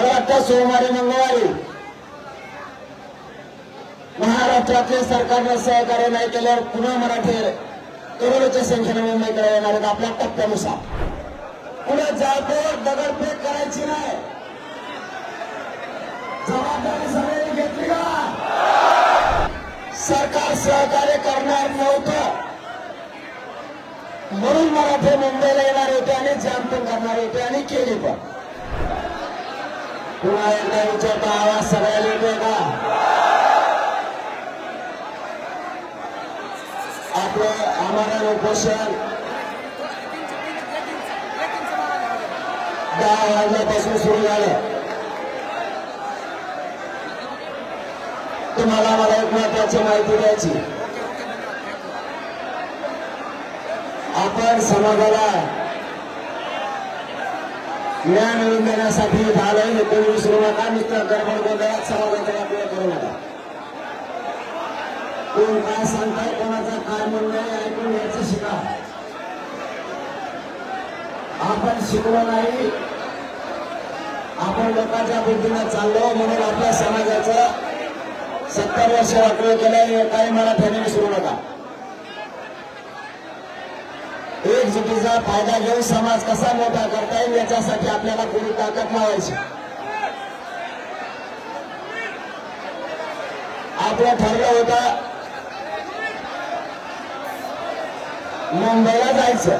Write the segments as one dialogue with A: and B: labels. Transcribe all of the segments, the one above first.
A: मला वाटतं सोमवारी मंगळवारी महाराष्ट्रातले सरकारने सहकार्य नाही केल्यावर पुन्हा मराठी करोडोच्या संख्येने मुंबईकडे येणार आहेत आपल्या टप्प्यानुसार. पुढे जाळपोळ दगडफेक करायची नाही. जबाबदारी सगळ्यांनी घेतली का? सरकार सहकार्य करणार नव्हतं म्हणून मराठे मुंबईला येणार होते आणि जाम पण करणार होते आणि केली पण. पुन्हा एकदा विचारता आवाज सगळ्याला येतोय का? आपलं आम्हाला उपोषण 10 वाजल्यापासून सुरू झालं. तुम्हाला मला एक महत्वाची माहिती द्यायची. आपण समाजाला न्याय मिळवून देण्यासाठी झालं हे कोणी विसरू नका. मित्र गडबड गोंधळात समाजाचा वापर करू नका. कोण काय सांगताय कोणाचं काय म्हणणं आहे ऐकून घ्यायचं शिका. आपण शिकलो नाही. आपण लोकांच्या बुद्धीने चाललो म्हणून आपल्या समाजाचं 70 वर्ष वाटलं केलं. काही मराठ्याने विसरू नका. एकजुटीचा फायदा घेऊन समाज कसा मोठा करता येईल याच्यासाठी आपल्याला पूर्ण ताकद लावायची. आपलं ठरलं होतं मुंबईला जायचं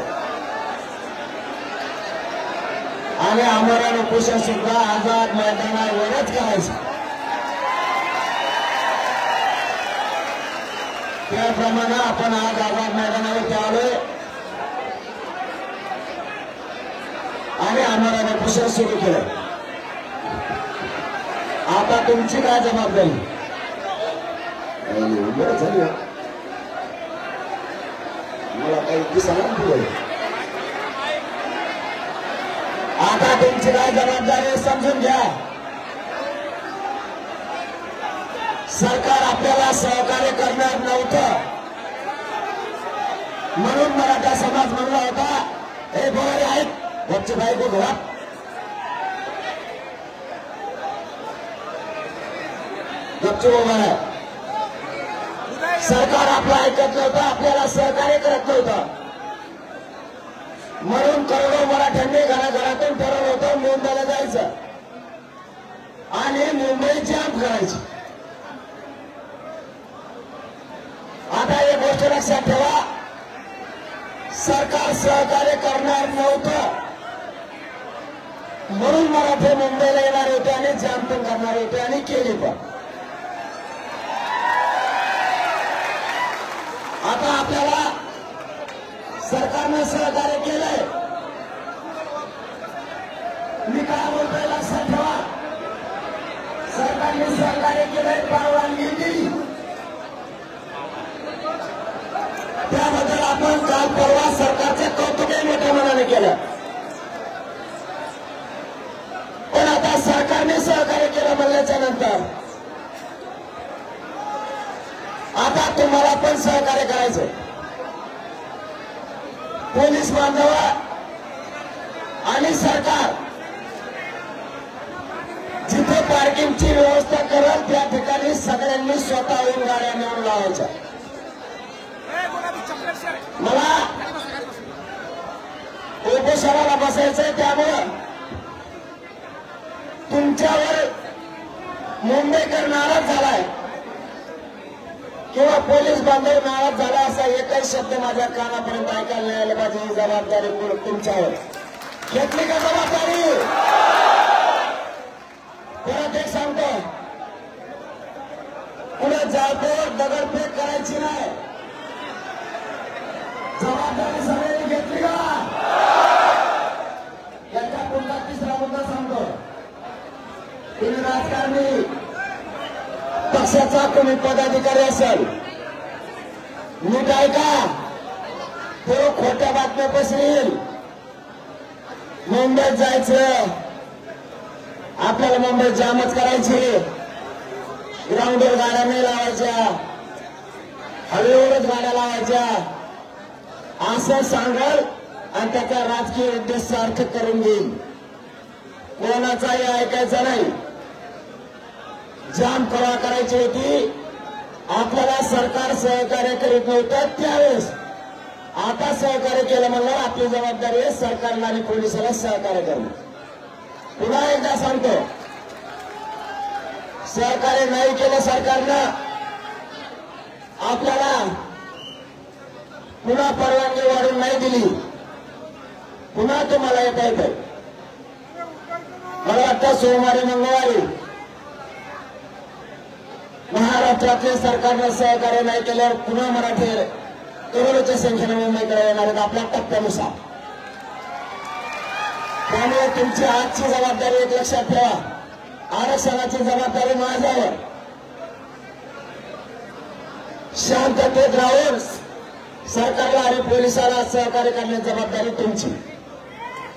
A: आणि आमरण उपोषण सुद्धा आझाद मैदानावरच करायचं. त्याप्रमाणे आपण आज आझाद मैदानावर आलोय आणि आमरण उपोषण सुरू केलं. आता तुमची काय जबाबदारी? झाली मला काही दिसणार पुढे. आता तुमची काय जबाबदारी समजून घ्या. सरकार आपल्याला सहकार्य करणार नव्हतं म्हणून मराठा समाज म्हणला होता हे बोलारे आहेत वरचे भाई को घोडा. गपचूप उभा आहे. सरकार आपलं ऐकत नव्हतं. आपल्याला सहकार्य करत नव्हतं म्हणून करोडो मराठ्यांनी घराघरातून ठरवलं होतं मुंबईला जायचं आणि मुंबई जाम करायची. आता एक गोष्ट लक्षात ठेवा. सरकार सहकार्य करणार नव्हतं म्हणून मराठे मुंबईला येणार होते आणि जाम पण करणार होते आणि केली पण. आता आपल्याला सरकारनं सहकार्य केलंय. मी काय बोलतोय लक्षात ठेवा. सरकारने सहकार्य केलंय परवानगी दिली त्याबद्दल आपण काल परवा सरकारचे कौतुकही मोठ्या मनाने केलं. पण आता सरकारने सहकार्य केलं म्हणल्याच्या नंतर आता तुम्हाला पण सहकार्य करायचं. पोलीस बांधव आणि सरकार जिथे पार्किंगची व्यवस्था करेल त्या ठिकाणी सगळ्यांनी स्वतःहून गाड्या नेऊन लावायच्या. मला उपोषणाला बसायचंय त्यामुळं तुमच्यावर मुंबईकर नाराज झालाय किंवा पोलीस बांधव नाराज झाला असा एकही शब्द माझ्या कानापर्यंत ऐकायला नाही आला पाहिजे. ही जबाबदारी तुमच्यावर. घेतली का जबाबदारी? परत एक सांगतो पुढे जाळपोळ दगडफेक करायची नाही. जबाबदारी सगळ्यांनी घेतली का? याच्या पुढचा तिसरा मुद्दा सांगतो. तुम्ही राजकारणी पक्षाचा कोणी पदाधिकारी असेल नीट ऐका. तो खोट्या बातम्या पसरेल. मुंबईत जायचं आपल्याला मुंबईत जामच करायची. ग्राउंडवर गाड्या नाही लावायच्या. हवेवरच गाड्या लावायच्या असं सांगाल आणि त्याचा राजकीय उद्देश सार्थ करून घेईल. कोणाचाही ऐकायचं नाही. जाम कवा करायची होती, आपल्याला सरकार सहकार्य करीत नव्हतं त्यावेळेस. आता सहकार्य केलं म्हणलं आपली जबाबदारी आहे सरकारला आणि पोलिसाला सहकार्य करणं. पुन्हा एकदा सांगतो, सहकार्य नाही केलं सरकारनं, आपल्याला पुन्हा परवानगी वाढवून नाही दिली, पुन्हा तुम्हाला येता येतं. मला वाटतं सोमवारी मंगळवारी महाराष्ट्रातल्या सरकारनं सहकार्य नाही केल्यावर पुन्हा मराठी करोडोच्या संख्येने मुंबईकडे येणार आहेत आपल्या टप्प्यानुसार. त्यामुळे तुमची आजची जबाबदारी एक लक्षात ठेवा, आरक्षणाची जबाबदारी माझ्यावर. शांततेत राहून सरकारला आणि पोलिसाला सहकार्य करण्याची जबाबदारी तुमची.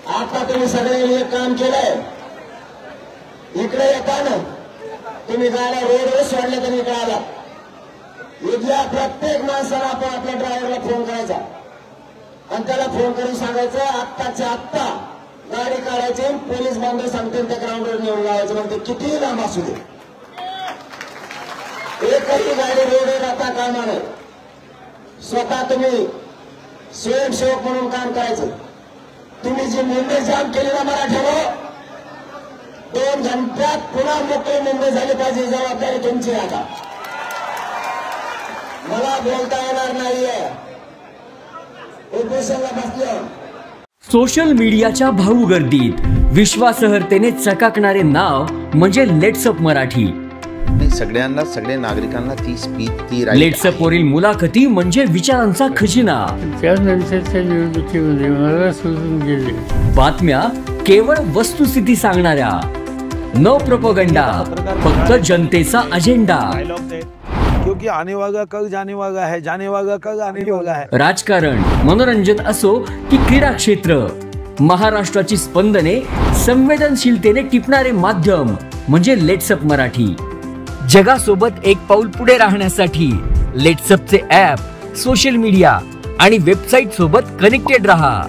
A: आता तुम्ही सगळ्यांनी एक काम केलंय, इकडे येताना तुम्ही गाड्या रोडवर सोडल्या तरी इकडे आला. इथल्या प्रत्येक माणसाला आपण आपल्या ड्रायव्हरला फोन करायचा आणि त्याला फोन करून सांगायचं आत्ताच्या आत्ता गाडी काढायची, पोलीस बांधव सांगतील त्या ग्राउंडवर नेऊन लावायचं. म्हणते कितीही लांब असू दे, एकही गाडी रोडवर आता कामा नाही. स्वतः तुम्ही स्वयंसेवक म्हणून काम करायचं. तुम्ही जी मुंबई जाम केली ना मराठ्यावर, 2 घंट्यात पुन्हा मोकळी मुंबई झाली पाहिजे, जबाबदारी तुमची. आता मला बोलता येणार नाहीये, उपोषणाला बसलो.
B: सोशल मीडियाच्या भाऊ गर्दीत विश्वासार्हतेने चकाकणारे नाव म्हणजे लेट्सअप मराठी.
C: सगळ्यांना, सगळ्या नागरिकांना ती स्पीच, ती
B: लेट्सअप वरील मुलाखती म्हणजे विचारांचा खजिना.
D: त्यानंतरच्या निवडणुकीमध्ये मला सोडून गेले.
B: बातम्या केवळ वस्तुस्थिती सांगणाऱ्या, न प्रोपगंडा, फक्त जनतेचा अजेंडा.
E: क्योंकि आने वाला कल जाने वाला है, जाने वाला कल आने वाला है.
B: राजकारण, मनोरंजन असो की क्रीडा क्षेत्र, महाराष्ट्राची स्पंदने संवेदनशीलतेने टिपणारे माध्यम म्हणजे लेट्सअप मराठी. जगासोबत एक पाऊल पुढे राहण्यासाठी लेट्सअपचे ॲप, सोशल मीडिया आणि वेबसाईट सोबत कनेक्टेड रहा.